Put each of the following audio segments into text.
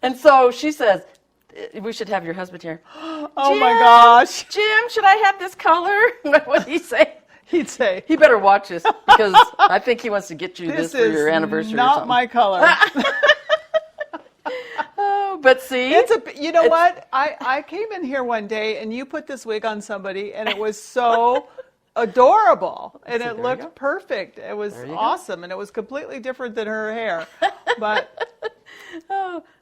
And so she says, we should have your husband here. Oh my gosh. Jim, should I have this color? What would he say? He'd say, He better watch this because I think he wants to get you this for your anniversary. This is not my color. Oh, but see, you know what? I came in here one day and you put this wig on somebody and it was so adorable and it looked perfect. It was awesome and it was completely different than her hair. But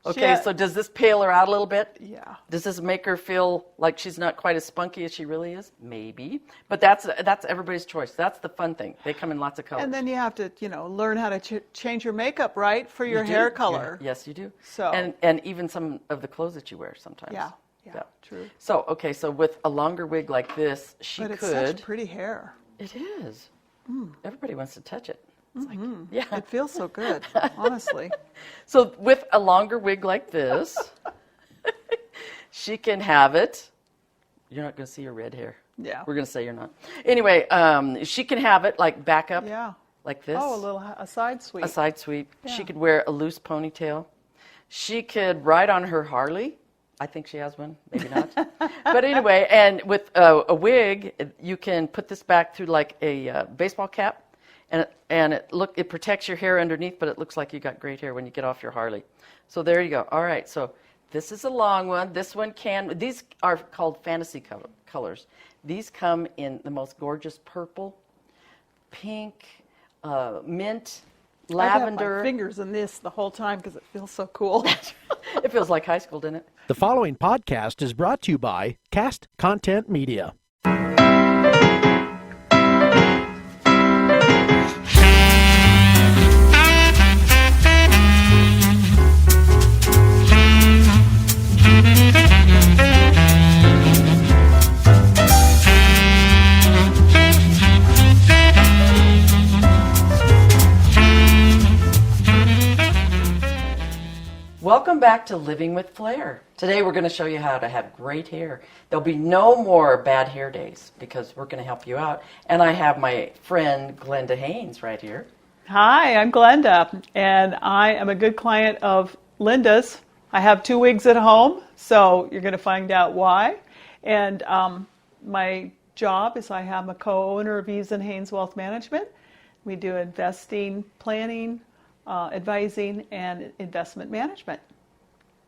okay, so does this pale her out a little bit? Yeah. Does this make her feel like she's not quite as spunky as she really is? Maybe. But that's everybody's choice. That's the fun thing. They come in lots of colors. And then you have to, learn how to change your makeup, right, for your hair color. Yeah. Yes, you do. So and even some of the clothes that you wear sometimes. Yeah, true. So, okay, so with a longer wig like this, But it's such pretty hair. It is. Everybody wants to touch it. It's like, It feels so good, honestly. So with a longer wig like this, she can have it. You're not going to see her red hair. Yeah. We're going to say you're not. Anyway, she can have it like back up like this. Oh, a side sweep. A side sweep. Yeah. She could wear a loose ponytail. She could ride on her Harley. I think she has one, maybe not. But anyway, and with a wig, you can put this back through like a baseball cap. And it protects your hair underneath, but it looks like you got great hair when you get off your Harley. So there you go. All right, so this is a long one. This one these are called fantasy colors. These come in the most gorgeous purple, pink, mint, lavender. I have my fingers in this the whole time because it feels so cool. It feels like high school, doesn't it? The following podcast is brought to you by Cast Content Media. Welcome back to Living with Flair. Today we're going to show you how to have great hair. There'll be no more bad hair days because we're going to help you out. And I have my friend Glenda Haynes right here. Hi, I'm Glenda, and I am a good client of Linda's. I have 2 wigs at home, so you're going to find out why. And my job is I'm a co-owner of Eves and Haynes Wealth Management. We do investing, planning, advising, and investment management.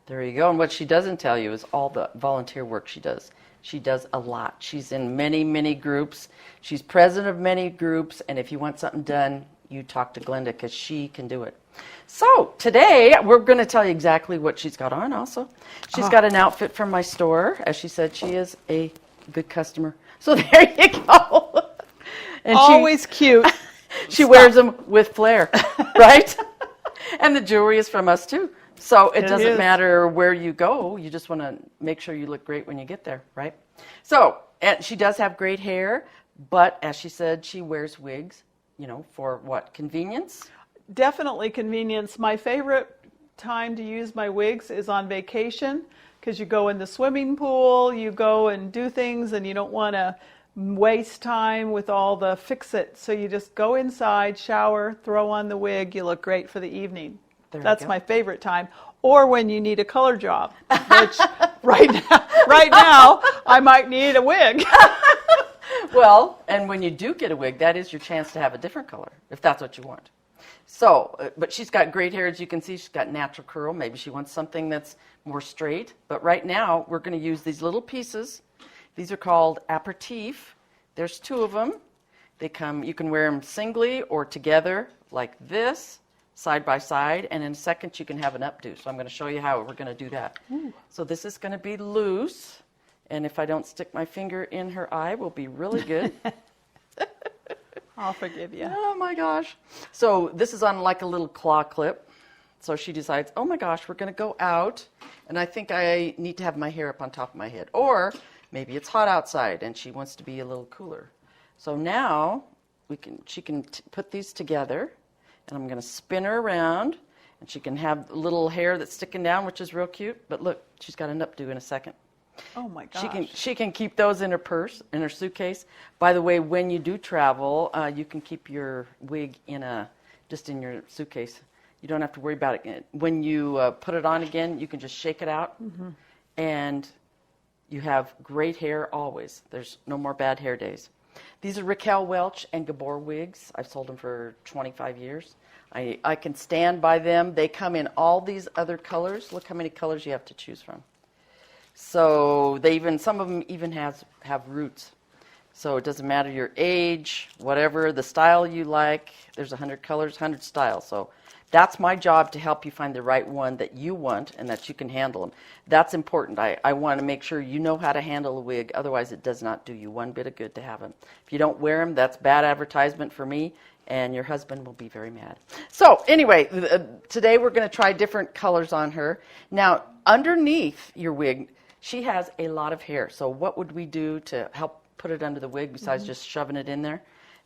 There you go. And what she doesn't tell you is all the volunteer work she does. She does a lot. She's in many, many groups. She's president of many groups. And if you want something done, you talk to Glenda because she can do it. So today we're going to tell you exactly what she's got on also. She's got an outfit from my store. As she said, she is a good customer. So there you go. And always cute. She wears them with flair, right? And the jewelry is from us too. So it doesn't matter where you go. You just want to make sure you look great when you get there, right? So, and she does have great hair, but as she said, she wears wigs, for what? Convenience? Definitely convenience. My favorite time to use my wigs is on vacation because you go in the swimming pool, you go and do things, and you don't want to waste time with all the fix-it. So you just go inside, shower, throw on the wig, you look great for the evening. That's my favorite time. Or when you need a color job, which right now I might need a wig. Well, and when you do get a wig, that is your chance to have a different color, if that's what you want. So, but she's got great hair, as you can see. She's got natural curl. Maybe she wants something that's more straight. But right now, we're going to use these little pieces. These are called aperitif. There's 2 of them. They come. You can wear them singly or together like this, side by side. And in a second, you can have an updo. So I'm going to show you how we're going to do that. Ooh. So this is going to be loose. And if I don't stick my finger in her eye, we'll be really good. I'll forgive you. Oh, my gosh. So this is on like a little claw clip. So she decides, oh, my gosh, we're going to go out. And I think I need to have my hair up on top of my head. Or maybe it's hot outside and she wants to be a little cooler. So now she can put these together. And I'm going to spin her around. And she can have little hair that's sticking down, which is real cute. But look, she's got an updo in a second. Oh my gosh. She can keep those in her purse, in her suitcase. By the way, when you do travel, you can keep your wig just in your suitcase. You don't have to worry about it. When you put it on again, you can just shake it out, and you have great hair always. There's no more bad hair days. These are Raquel Welch and Gabor wigs. I've sold them for 25 years. I can stand by them. They come in all these other colors. Look how many colors you have to choose from. So some of them even have roots. So it doesn't matter your age, whatever, the style you like. There's 100 colors, 100 styles. So that's my job, to help you find the right one that you want and that you can handle them. That's important. I want to make sure you know how to handle a wig. Otherwise, it does not do you one bit of good to have them. If you don't wear them, that's bad advertisement for me, and your husband will be very mad. So anyway, today we're going to try different colors on her. Now, underneath your wig, she has a lot of hair. So what would we do to help put it under the wig besides just shoving it in there?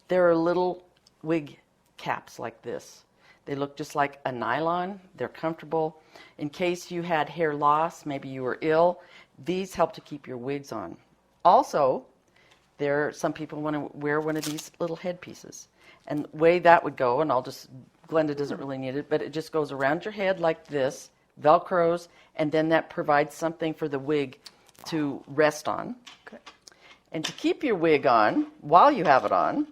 There are little wig caps like this. They look just like a nylon. They're comfortable. In case you had hair loss, maybe you were ill, these help to keep your wigs on. Also, some people want to wear one of these little headpieces. And the way that would go, and Glenda doesn't really need it, but it just goes around your head like this, Velcros, and then that provides something for the wig to rest on. Okay. And to keep your wig on while you have it on,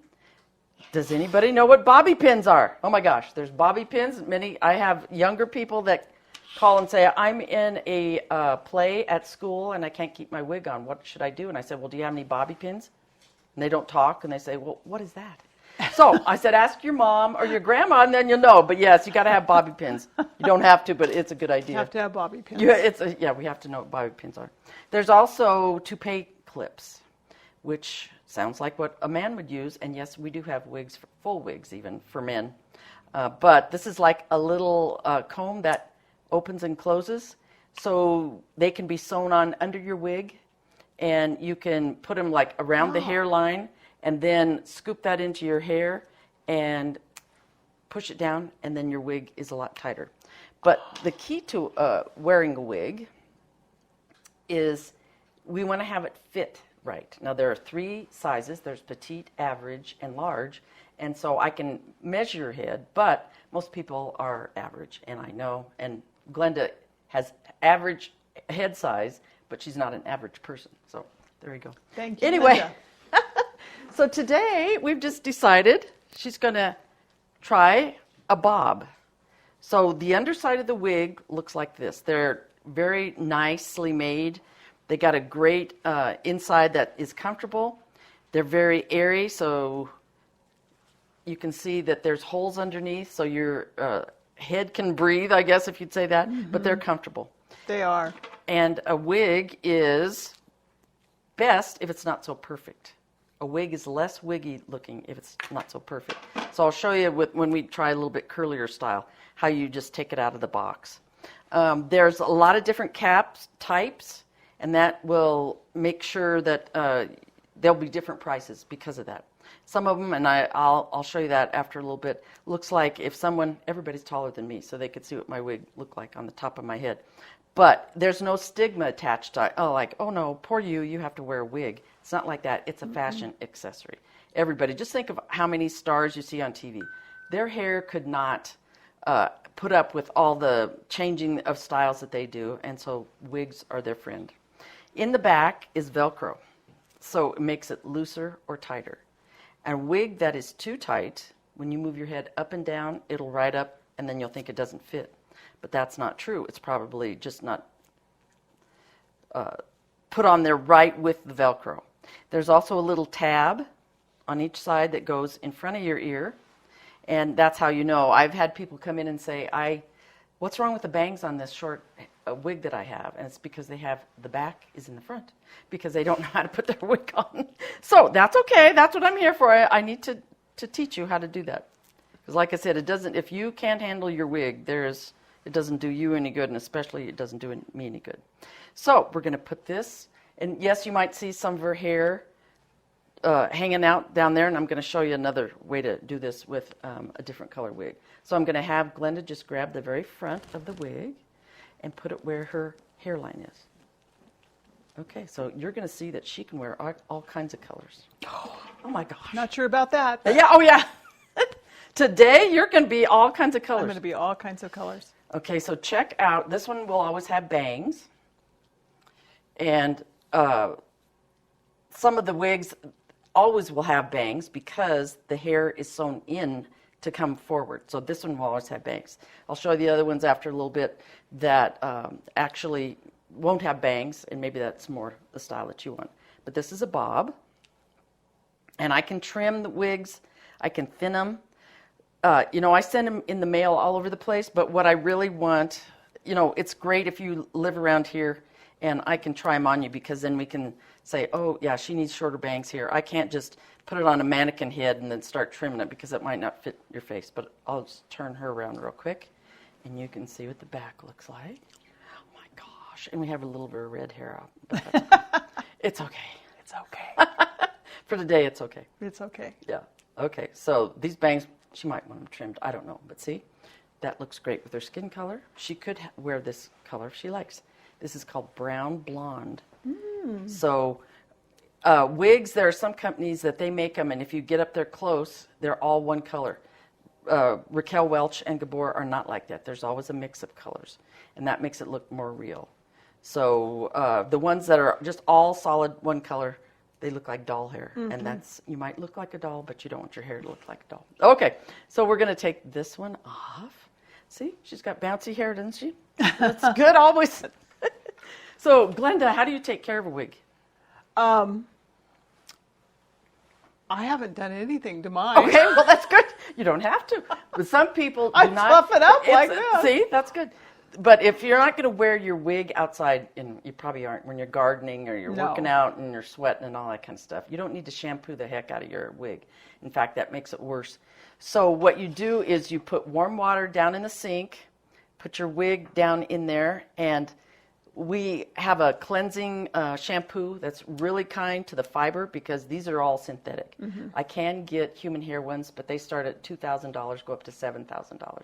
does anybody know what bobby pins are? Oh my gosh, there's bobby pins. I have younger people that call and say, I'm in a play at school and I can't keep my wig on. What should I do? And I said, well, do you have any bobby pins? And they don't talk, and they say, well, what is that? So I said, ask your mom or your grandma, and then you'll know. But yes, you got to have bobby pins. You don't have to, but it's a good idea. You have to have bobby pins. Yeah, we have to know what bobby pins are. There's also Toupee Clips, which sounds like what a man would use. And yes, we do have wigs, full wigs even, for men. But this is like a little comb that opens and closes. So they can be sewn on under your wig. And you can put them like around the hairline, and then scoop that into your hair and push it down, and then your wig is a lot tighter. But the key to wearing a wig is we want to have it fit right. Now, there are 3 sizes. There's petite, average, and large. And so I can measure your head, but most people are average, and I know. And Glenda has average head size, but she's not an average person. So there you go. Thank you, Anyway, Linda. so today we've just decided she's going to try a bob. So the underside of the wig looks like this. They're very nicely made. They got a great inside that is comfortable. They're very airy, so you can see that there's holes underneath, so your head can breathe, I guess, if you'd say that, but they're comfortable. They are. And a wig is best if it's not so perfect. A wig is less wiggy looking if it's not so perfect. So I'll show you when we try a little bit curlier style, how you just take it out of the box. There's a lot of different cap types, and that will make sure that there'll be different prices because of that. Some of them, and I'll show you that after a little bit, looks like if everybody's taller than me, so they could see what my wig looked like on the top of my head. But there's no stigma attached to oh no, poor you have to wear a wig. It's not like that. It's a fashion accessory. Everybody, just think of how many stars you see on TV. Their hair could not put up with all the changing of styles that they do, and so wigs are their friend. In the back is Velcro, so it makes it looser or tighter. A wig that is too tight, when you move your head up and down, it'll ride up, and then you'll think it doesn't fit. But that's not true. It's probably just not put on there right with the Velcro. There's also a little tab on each side that goes in front of your ear, and that's how you know. I've had people come in and say, what's wrong with the bangs on this short wig that I have? And it's because the back is in the front, because they don't know how to put their wig on. So that's okay. That's what I'm here for. I need to teach you how to do that. Because like I said, if you can't handle your wig, it doesn't do you any good, and especially it doesn't do me any good. So we're going to put this, and yes, you might see some of her hair hanging out down there, and I'm going to show you another way to do this with a different color wig. So I'm going to have Glenda just grab the very front of the wig and put it where her hairline is. Okay, so you're going to see that she can wear all kinds of colors. Oh my gosh. Not sure about that. Yeah, oh yeah. Today, you're going to be all kinds of colors. I'm going to be all kinds of colors. Okay, so check out, this one will always have bangs. And some of the wigs always will have bangs because the hair is sewn in to come forward. So this one will always have bangs. I'll show you the other ones after a little bit that actually won't have bangs, and maybe that's more the style that you want. But this is a bob. And I can trim the wigs. I can thin them. I send them in the mail all over the place, but what I really want, it's great if you live around here and I can try them on you, because then we can say, oh, yeah, she needs shorter bangs here. I can't just put it on a mannequin head and then start trimming it because it might not fit your face. But I'll just turn her around real quick and you can see what the back looks like. Oh, my gosh. And we have a little bit of red hair out. But it's okay. It's okay. For today, it's okay. It's okay. Yeah. Okay. So these bangs, she might want them trimmed. I don't know. But see, that looks great with her skin color. She could wear this color if she likes. This is called brown blonde. So wigs, there are some companies that they make them, and if you get up there close, they're all one color. Raquel Welch and Gabor are not like that. There's always a mix of colors, and that makes it look more real. So the ones that are just all solid one color, they look like doll hair, and that's, you might look like a doll, but you don't want your hair to look like a doll. Okay, so we're going to take this one off. See, she's got bouncy hair, doesn't she? That's good always. So, Glenda, how do you take care of a wig? I haven't done anything to mine. Okay, well, that's good. You don't have to. But some people do I not. fluff it up like this. See, that's good. But if you're not going to wear your wig outside, and you probably aren't when you're gardening or you're working out and you're sweating and all that kind of stuff, you don't need to shampoo the heck out of your wig. In fact, that makes it worse. So what you do is you put warm water down in the sink, put your wig down in there, and we have a cleansing shampoo that's really kind to the fiber, because these are all synthetic. I can get human hair ones, but they start at $2,000, go up to $7,000.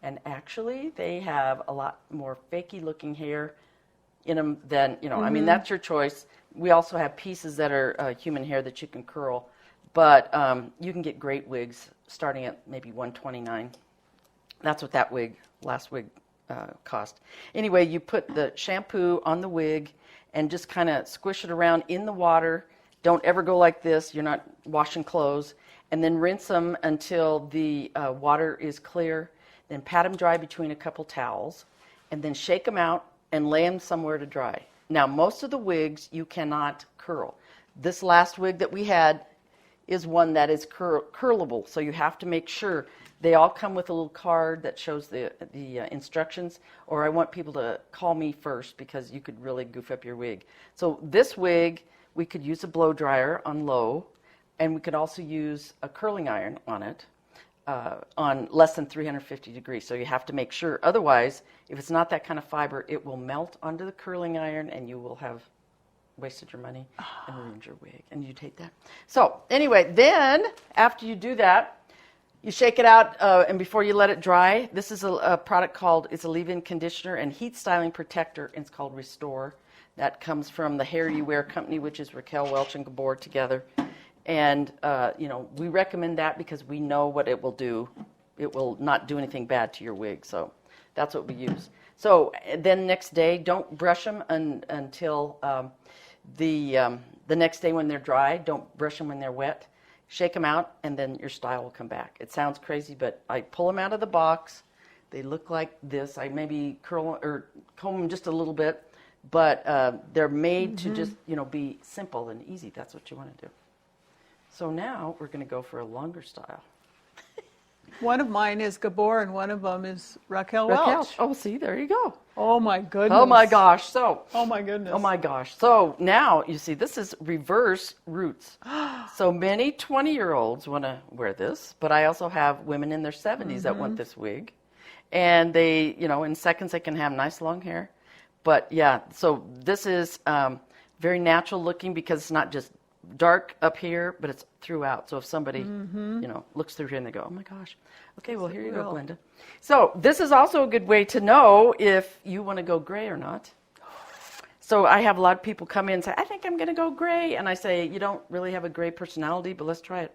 And actually, they have a lot more fakey looking hair in them than, I mean, that's your choice. We also have pieces that are human hair that you can curl, but you can get great wigs starting at maybe $129. That's what that last wig cost. Anyway, you put the shampoo on the wig and just kind of squish it around in the water. Don't ever go like this. You're not washing clothes. And then rinse them until the water is clear. Then pat them dry between a couple towels. And then shake them out and lay them somewhere to dry. Now, most of the wigs you cannot curl. This last wig that we had is one that is curlable. So you have to make sure. They all come with a little card that shows the instructions, or I want people to call me first because you could really goof up your wig. So this wig, we could use a blow dryer on low, and we could also use a curling iron on it on less than 350 degrees. So you have to make sure. Otherwise, if it's not that kind of fiber, it will melt onto the curling iron, and you will have wasted your money and ruined your wig. And you'd hate that. So anyway, then after you do that, you shake it out, and before you let it dry, this is a product called, it's a leave-in conditioner and heat styling protector, and it's called Restore. That comes from the Hair You Wear company, which is Raquel Welch and Gabor together. And, we recommend that because we know what it will do. It will not do anything bad to your wig, so that's what we use. So then next day, don't brush them until the next day when they're dry. Don't brush them when they're wet. Shake them out, and then your style will come back. It sounds crazy, but I pull them out of the box. They look like this. I maybe curl or comb them just a little bit, but they're made to just, be simple and easy. That's what you want to do. So now we're going to go for a longer style. One of mine is Gabor, and one of them is Raquel Welch. Oh, see, there you go. Oh my goodness. Oh my gosh. So. Oh my goodness. Oh my gosh. So now you see this is reverse roots. So many 20-year-olds want to wear this, but I also have women in their 70s that want this wig. And they, in seconds they can have nice long hair. But yeah, so this is very natural looking because it's not just dark up here, but it's throughout. So if somebody, looks through here and they go, oh my gosh. Okay, well, here you go, Glenda. So this is also a good way to know if you want to go gray or not. So I have a lot of people come in and say, I think I'm going to go gray. And I say, you don't really have a gray personality, but let's try it.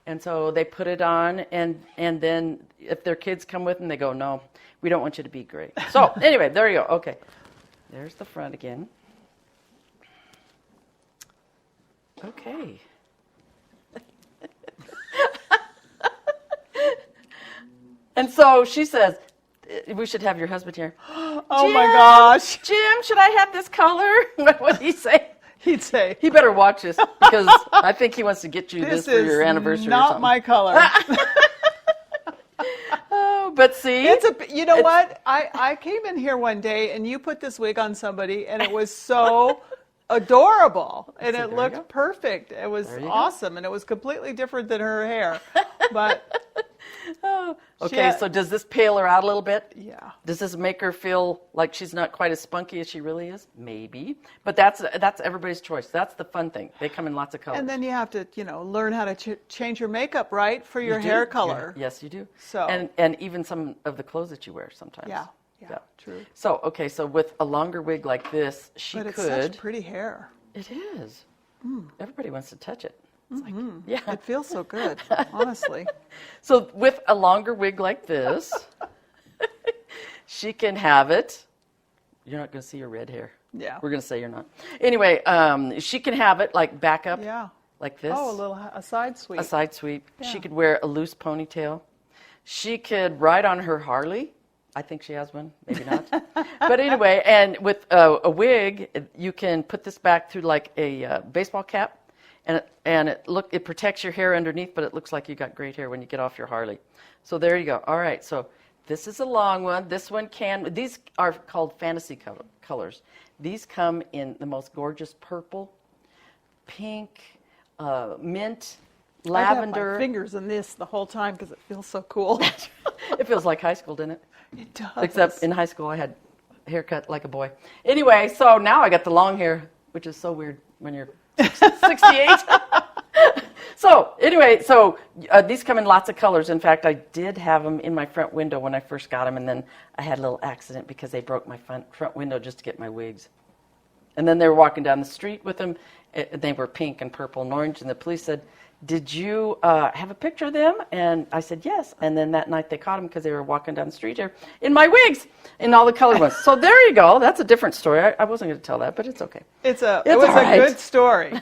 And so they put it on, and then if their kids come with them, they go, no, we don't want you to be gray. So anyway, there you go. Okay, there's the front again. Okay. And so she says, we should have your husband here. Oh my gosh. Jim, should I have this color? What would he say? He'd say, He better watch this because I think he wants to get you this for is your anniversary or not something. my color. Oh, but see, You know what? I came in here one day and you put this wig on somebody and it was so adorable and See, it there you looked go. perfect. It was There you go. awesome and it was completely different than her hair. But okay, so does this pale her out a little bit? yeah. Does this make her feel like she's not quite as spunky as she really is? Maybe. But that's everybody's choice. That's the fun thing. They come in lots of colors. And then you have to, learn how to change your makeup, right, for your You do. hair color. Yeah. Yes, you do. So- and even some of the clothes that you wear sometimes. Yeah, true. So, okay, so with a longer wig like this, she But it's could. such pretty hair. It is. Everybody wants to touch it. It's like, It feels so good, honestly. So with a longer wig like this, she can have it. You're not going to see her red hair. Yeah. We're going to say you're not. Anyway, she can have it like back up Yeah. like this. Oh, a side sweep. A side sweep. Yeah. She could wear a loose ponytail. She could ride on her Harley. I think she has one, maybe not. But anyway, and with a wig, you can put this back through like a baseball cap, and it protects your hair underneath, but it looks like you got great hair when you get off your Harley. So there you go. All right, so this is a long one. This one these are called fantasy colors. These come in the most gorgeous purple, pink, mint, lavender. I have my fingers in this the whole time because it feels so cool. It feels like high school, didn't it? It does. Except in high school, I had a haircut like a boy. Anyway, so now I got the long hair, which is so weird when you're 68. So anyway, these come in lots of colors. In fact, I did have them in my front window when I first got them, and then I had a little accident because they broke my front window just to get my wigs. And then they were walking down the street with them. They were pink and purple and orange, and the police said, did you have a picture of them? And I said, yes. And then that night they caught them because they were walking down the street here in my wigs, in all the color ones. So there you go. That's a different story. I wasn't going to tell that, but it's okay. It was all a right. good story.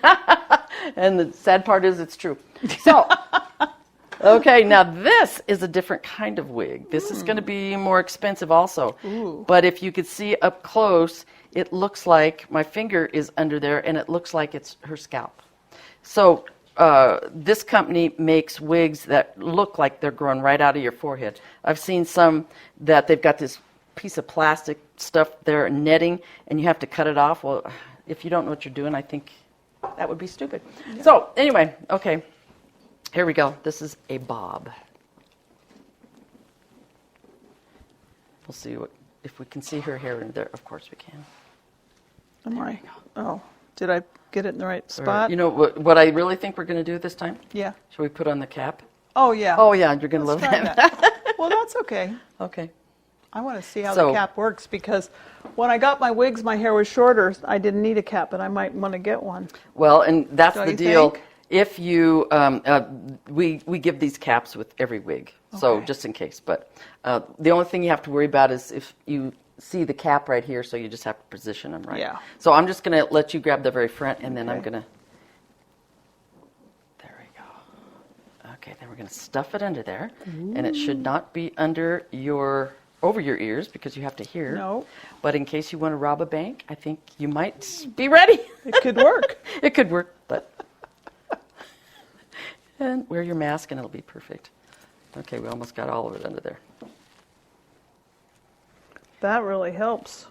And the sad part is it's true. So, okay, now this is a different kind of wig. This is going to be more expensive also. Ooh. But if you could see up close, it looks like my finger is under there, and it looks like it's her scalp. So this company makes wigs that look like they're growing right out of your forehead. I've seen some that they've got this piece of plastic stuff there, netting, and you have to cut it off. Well, if you don't know what you're doing, I think that would be stupid. Yeah. So anyway, okay, here we go. This is a bob. We'll see if we can see her hair in there. Of course we can. Oh, did I get it in the right spot? You know what I really think we're going to do this time? Yeah. Shall we put on the cap? Oh, yeah. Oh, yeah, you're going to love Try that. that. Well, that's okay. Okay. I want to see how So- the cap works because when I got my wigs, my hair was shorter. I didn't need a cap, but I might want to get one. Well, and that's Don't the you deal. think? If you, we give these caps with every wig, so Okay. just in case. But the only thing you have to worry about is if you see the cap right here, so you just have to position them right. Yeah. So I'm just going to let you grab the very front, and then I'm Okay. going to. There we go. Okay, then we're going to stuff it under there, and it should not be under over your ears because you have to hear. No. But in case you want to rob a bank, I think you might be ready. It could work. It could work, but. And wear your mask and it'll be perfect. Okay, we almost got all of it under there. That really helps.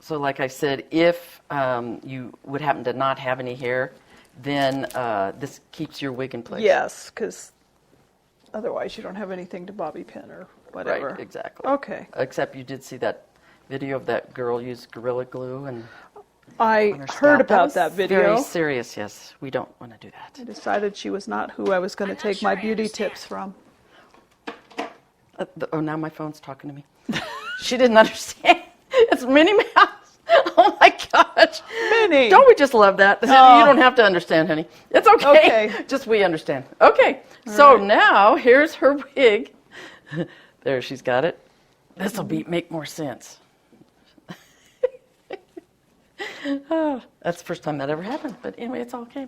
So like I said, if you would happen to not have any hair, then this keeps your wig in place. Yes, because otherwise you don't have anything to bobby pin or whatever. Right, exactly. Okay. Except you did see that video of that girl use Gorilla Glue and I on her heard scalp. about was that video. Very serious, yes. We don't want to do I that. decided she was not who I was going to not take sure my I beauty understand. tips from. Oh, now my phone's talking to me. She didn't understand. It's Minnie Mouse. Oh my gosh. happening? Don't we just love that? Oh. You don't have to understand, honey. It's okay. Okay. Just we understand. Okay. So right. now here's her wig. There, she's got it. This will make more sense. Oh, that's the first time that ever happened. But anyway, it's all okay.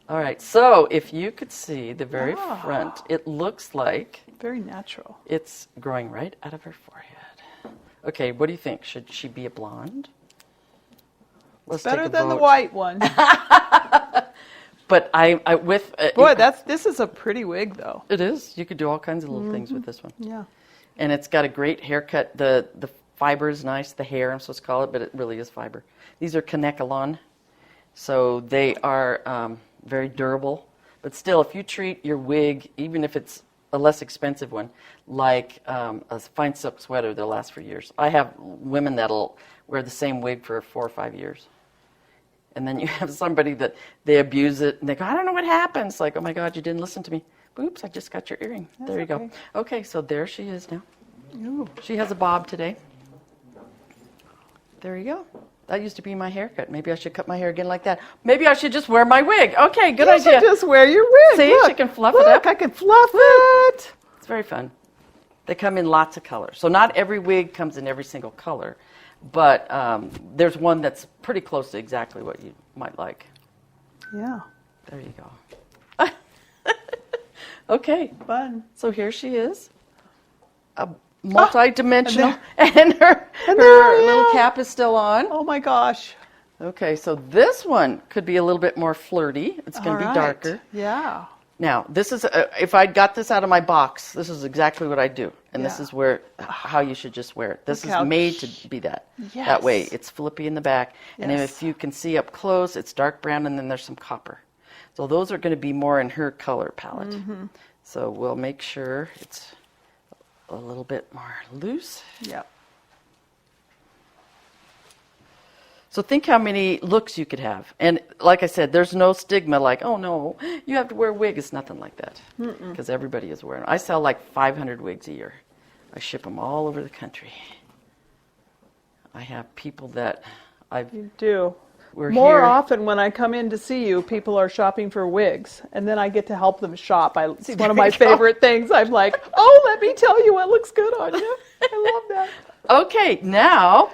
All right. So if you could see the very front, it looks like Very natural. it's growing right out of her forehead. Okay. What do you think? Should she be a blonde? Let's take Better a than the vote. white one. But I with Boy, this is a pretty wig, though. it is. You could do all kinds of little things with this one. Yeah. And it's got a great haircut. The fiber is nice, the hair I'm supposed to call it, but it really is fiber. These are Kanekalon, so they are very durable. But still, if you treat your wig, even if it's a less expensive one, like a fine silk sweater, they'll last for years. I have women that'll wear the same wig for 4 or 5 years. And then you have somebody that they abuse it, and they go, I don't know what happened. It's like, oh my God, you didn't listen to me. Oops, I just got your earring. There you go. okay. Okay, so there she is now. Ooh. She has a bob today. There you go. That used to be my haircut. Maybe I should cut my hair again like that. Maybe I should just wear my wig. Okay, good You idea. should just wear your wig. See, Look, she can fluff look, it up. I can fluff it. It's very fun. They come in lots of colors. So not every wig comes in every single color, but there's one that's pretty close to exactly what you might like. Yeah. There you go. Okay, Fun. so here she is. Multi-dimensional, and and her little cap is still on. Oh my gosh. Okay, so this one could be a little bit more flirty. It's going to be All right. darker. Yeah. Now, this is if I got this out of my box, this is exactly what I do, and this Yeah. is how you should just wear it. This Look is how made to be that. That way, Yes. it's flippy in the back, and then Yes. if you can see up close, it's dark brown, and then there's some copper. So those are going to be more in her color palette. Mm-hmm. So we'll make sure it's a little bit more loose. Yep. So think how many looks you could have. And like I said, there's no stigma like, oh no, you have to wear a wig. It's nothing like that. Because everybody is wearing them. I sell like 500 wigs a year. I ship them all over the country. I have people that You do. we're More here. often when I come in to see you, people are shopping for wigs, and then I get to help them shop. It's one of there my you go. favorite things. I'm like, oh, let me tell you what looks good on you. I love that. Okay, now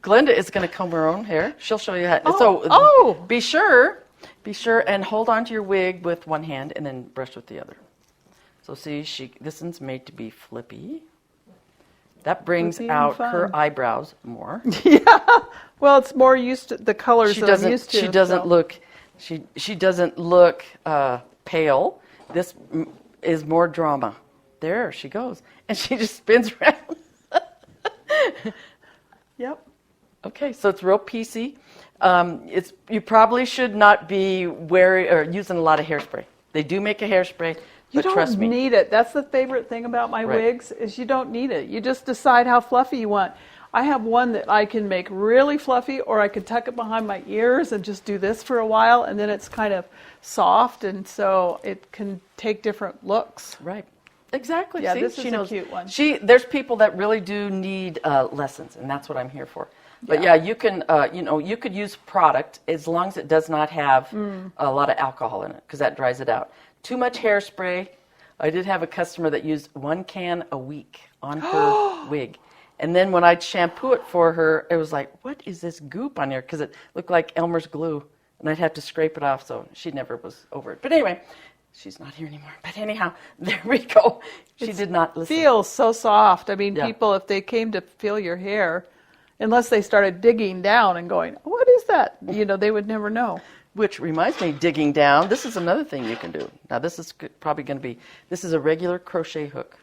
Glenda is going to comb her own hair. She'll show you how. Oh. Be sure and hold on to your wig with one hand and then brush with the other. So see, this one's made to be flippy. That brings Flippy and out fun. her eyebrows more. Yeah. Well, it's more used to the colors She that I'm doesn't. used to. She doesn't so. look. She doesn't look pale. This is more drama. There she goes, and she just spins around. Yep. Okay, so it's real piecey. You probably should not be wearing or using a lot of hairspray. They do make a hairspray, You but trust don't me. need it. That's the favorite thing about my Right. wigs is you don't need it. You just decide how fluffy you want. I have one that I can make really fluffy, or I could tuck it behind my ears and just do this for a while, and then it's kind of soft, and so it can take different looks. Right. Exactly. Yeah, See, this she is a knows. cute one. There's people that really do need lessons, and that's what I'm here for. But Yeah. yeah, you can, you could use product as long as it does not have a lot of alcohol in it, because that dries it out. Too much hairspray. I did have a customer that used 1 can a week on her wig. And then when I'd shampoo it for her, it was like, what is this goop on here? Because it looked like Elmer's glue, and I'd have to scrape it off, so she never was over it. But anyway, she's not here anymore. But anyhow, there we go. She did not listen. Feels so soft. I mean, Yeah. people, if they came to feel your hair, unless they started digging down and going, what is that? They would never know. Which reminds me, digging down, this is another thing you can do. Now, this is probably going to be, this is a regular crochet hook.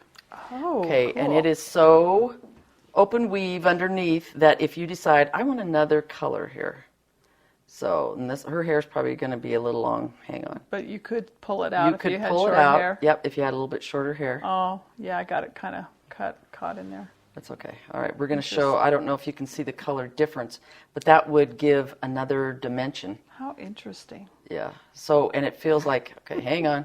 Oh, Okay, and cool. it is so open weave underneath that if you decide, I want another color here. So, and her hair is probably going to be a little long. Hang on. But you could pull it out if could you had pull short it out. hair. Yep, if you had a little bit shorter hair. Oh, yeah, I got it kind of caught in there. That's okay. All right, we're going to show, I don't know if you can see the color difference, but that would give another dimension. How interesting. Yeah. So, and it feels like, okay, hang on.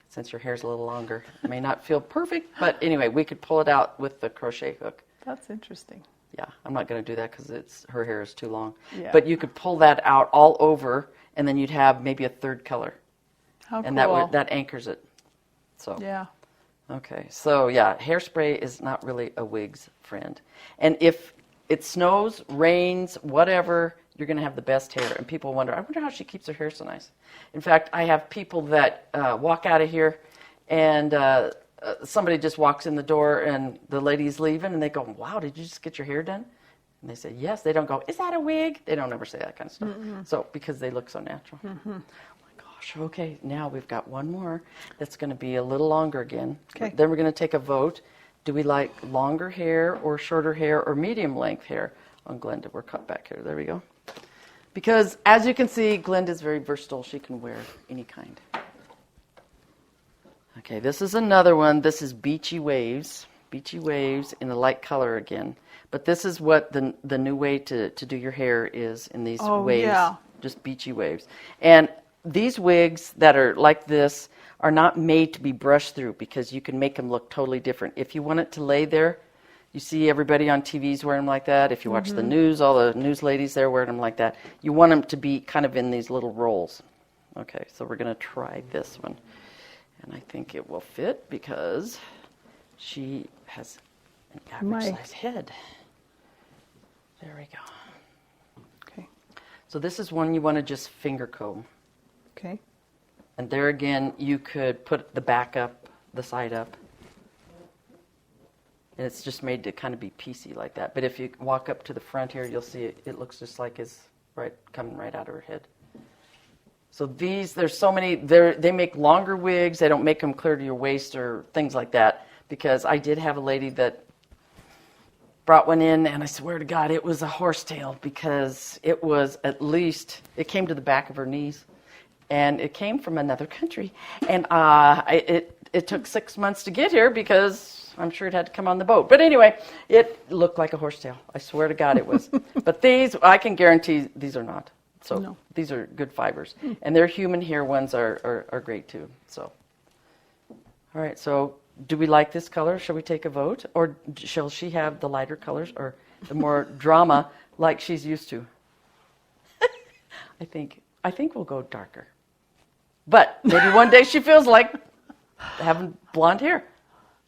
Since your hair's a little longer, it may not feel perfect, but anyway, we could pull it out with the crochet hook. That's interesting. Yeah, I'm not going to do that because her hair is too long. Yeah. But you could pull that out all over, and then you'd have maybe a third color. How And cool. that anchors it. So Yeah. okay, so yeah, hairspray is not really a wig's friend. And if it snows, rains, whatever, you're going to have the best hair. And people wonder, I wonder how she keeps her hair so nice. In fact, I have people that walk out of here, and somebody just walks in the door, and the lady's leaving, and they go, wow, did you just get your hair done? And they say, yes. They don't go, is that a wig? They don't ever say that kind of stuff. So, because they look so natural. Okay, now we've got one more that's going to be a little longer again. Okay. Then we're going to take a vote. Do we like longer hair or shorter hair or medium length hair on Glenda? We're cut back here. There we go. Because as you can see, Glenda's very versatile. She can wear any kind. Okay, this is another one. This is Beachy Waves. Beachy Waves in a light color again. But this is what the new way to do your hair is in these waves. Yeah. Just beachy waves. And these wigs that are like this are not made to be brushed through because you can make them look totally different. If you want it to lay there, you see everybody on TV's wearing them like that. If you watch the news, all the news ladies there wearing them like that. You want them to be kind of in these little rolls. Okay, so we're going to try this one. And I think it will fit because she has an average size head. There we go. Okay. So this is one you want to just finger comb. Okay. And there again, you could put the back up, the side up. And it's just made to kind of be piecey like that. But if you walk up to the front here, you'll see it looks just like it's coming right out of her head. So these, there's so many, they make longer wigs. They don't make them clear to your waist or things like that. Because I did have a lady that brought one in, and I swear to God, it was a horsetail because it was at least, it came to the back of her knees. And it came from another country. And it took 6 months to get here because I'm sure it had to come on the boat. But anyway, it looked like a horsetail. I swear to God it was. But these, I can guarantee these are not. So No. these are good fibers. And their human hair ones are great too. So, all right, so do we like this color? Shall we take a vote? Or shall she have the lighter colors or the more drama like she's used to? I think we'll go darker. But maybe one day she feels like having blonde hair.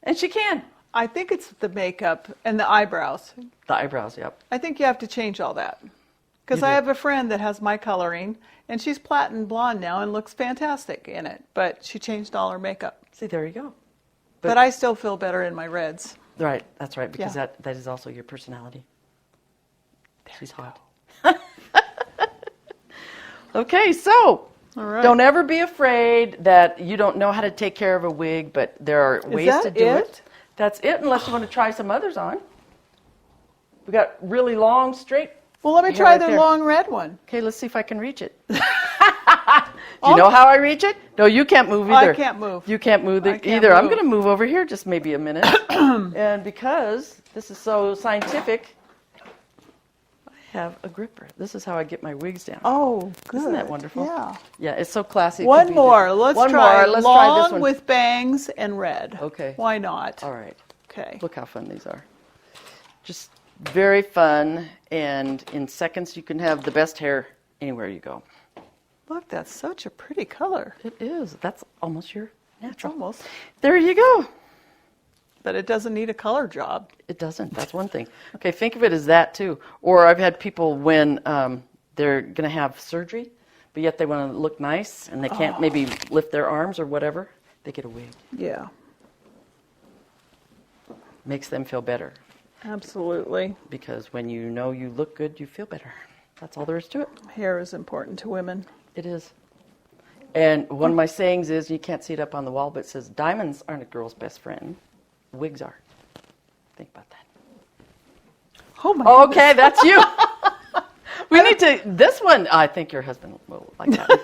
And she can. I think it's the makeup and the eyebrows. The eyebrows, yep. I think you have to change all that. Because You I do. have a friend that has my coloring, and she's platinum blonde now and looks fantastic in it. But she changed all her makeup. See, there you go. But I still feel better in my reds. Right, that's right, because Yeah. that is also your personality. She's hot. Okay, so All right. don't ever be afraid that you don't know how to take care of a wig, but there are ways that to do it. it? That's it, unless you want to try some others on. We got really long, straight. Well, let me hair try right the there. long red one. Okay, let's see if I can reach it. Do you know how I reach it? No, you can't move either. I can't move. You can't move I can't either. I'm move. going to move over here just maybe a minute. And because this is so scientific, I have a gripper. This is how I get my wigs down. Oh, good. Isn't that wonderful? Yeah. Yeah, it's so classy. It One could be more. different. Let's One try more. Let's long try this one. with bangs and red. Okay. Why not? All right. Okay. Look how fun these are. Just very fun, and in seconds you can have the best hair anywhere you go. Look, that's such a pretty color. It is. That's almost your It's natural. almost. There you go. But it doesn't need a color job. It doesn't. That's one thing. Okay, think of it as that too. Or I've had people when they're going to have surgery, but yet they want to look nice and they can't maybe lift their arms or whatever. They get a wig. Yeah, Makes them feel better absolutely. because when you know you look good, you feel better. That's all there is to it. Hair is important to women. It is. And one of my sayings is, you can't see it up on the wall, but it says, diamonds aren't a girl's best friend. Wigs are. Think about that. Oh my Okay, that's you. We need to, this one, I think your husband will like that.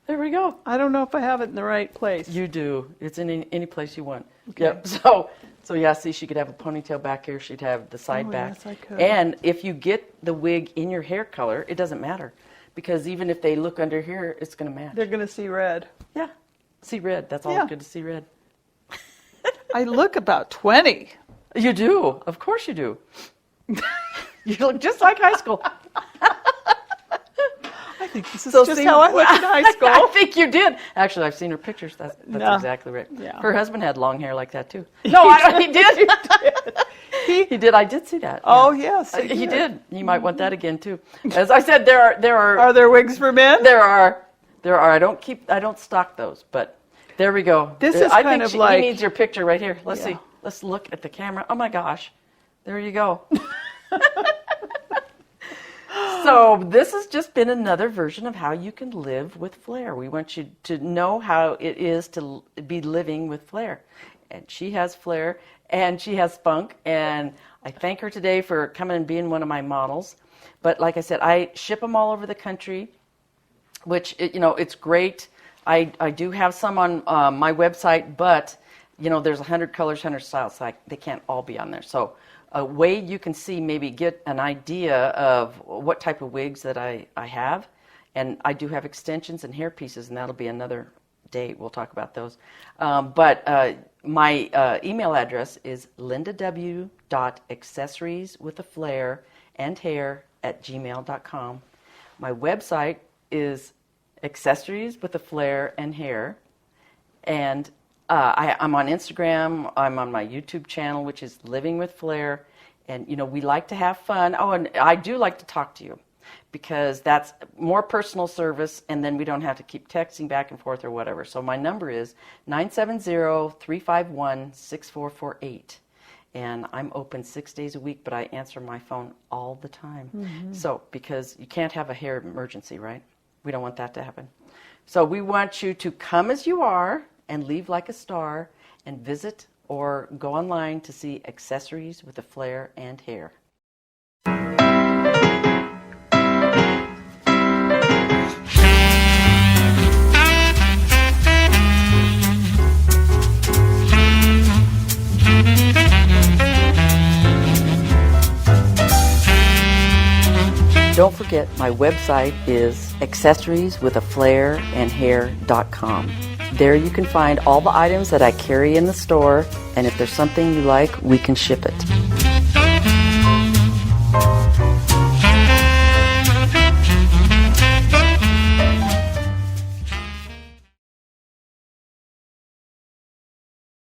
There we go. I don't know if I have it in the right place. You do. It's in any place you want. Okay. Yep. So yeah, see, she could have a ponytail back here. She'd have the side Oh, back. yes, I could. And if you get the wig in your hair color, it doesn't matter. Because even if they look under here, it's going to match. They're going to see red. Yeah. See red. That's always Yeah. good to see red. I look about 20. You do. Of course you do. You look just like high school. I think this is So just see, how I looked in high school. I think you did. Actually, I've seen her pictures. That's No. exactly right. Yeah. Her husband had long hair like that too. No, he did. He did. I did see that. Oh, yeah. yes. He did. You might want that again too. As I said, there are Are there wigs for men? there are. I don't stock those, but there we go. This is I kind think of like- he needs your picture right here. Let's Yeah. see. Let's look at the camera. Oh my gosh. There you go. So this has just been another version of how you can live with Flair. We want you to know how it is to be living with Flair. And she has Flair, and she has spunk, and I thank her today for coming and being one of my models. But like I said, I ship them all over the country, which, it's great. I do have some on my website, but, there's 100 colors, 100 styles, so they can't all be on there. So a way you can see, maybe get an idea of what type of wigs that I have. And I do have extensions and hair pieces, and that'll be another day. We'll talk about those. But my email address is lindaw.accessorieswithaflairandhair@gmail.com. My website is accessorieswithaflairandhair. And I'm on Instagram. I'm on my YouTube channel, which is Living with Flair. And, we like to have fun. Oh, and I do like to talk to you because that's more personal service, and then we don't have to keep texting back and forth or whatever. So my number is 970-351-6448. And I'm open 6 days a week, but I answer my phone all the time. Mm-hmm. So, because you can't have a hair emergency, right? We don't want that to happen. So we want you to come as you are and leave like a star, and visit or go online to see Accessories with a Flair and Hair. Don't forget, my website is accessorieswithaflairandhair.com. There you can find all the items that I carry in the store, and if there's something you like, we can ship it.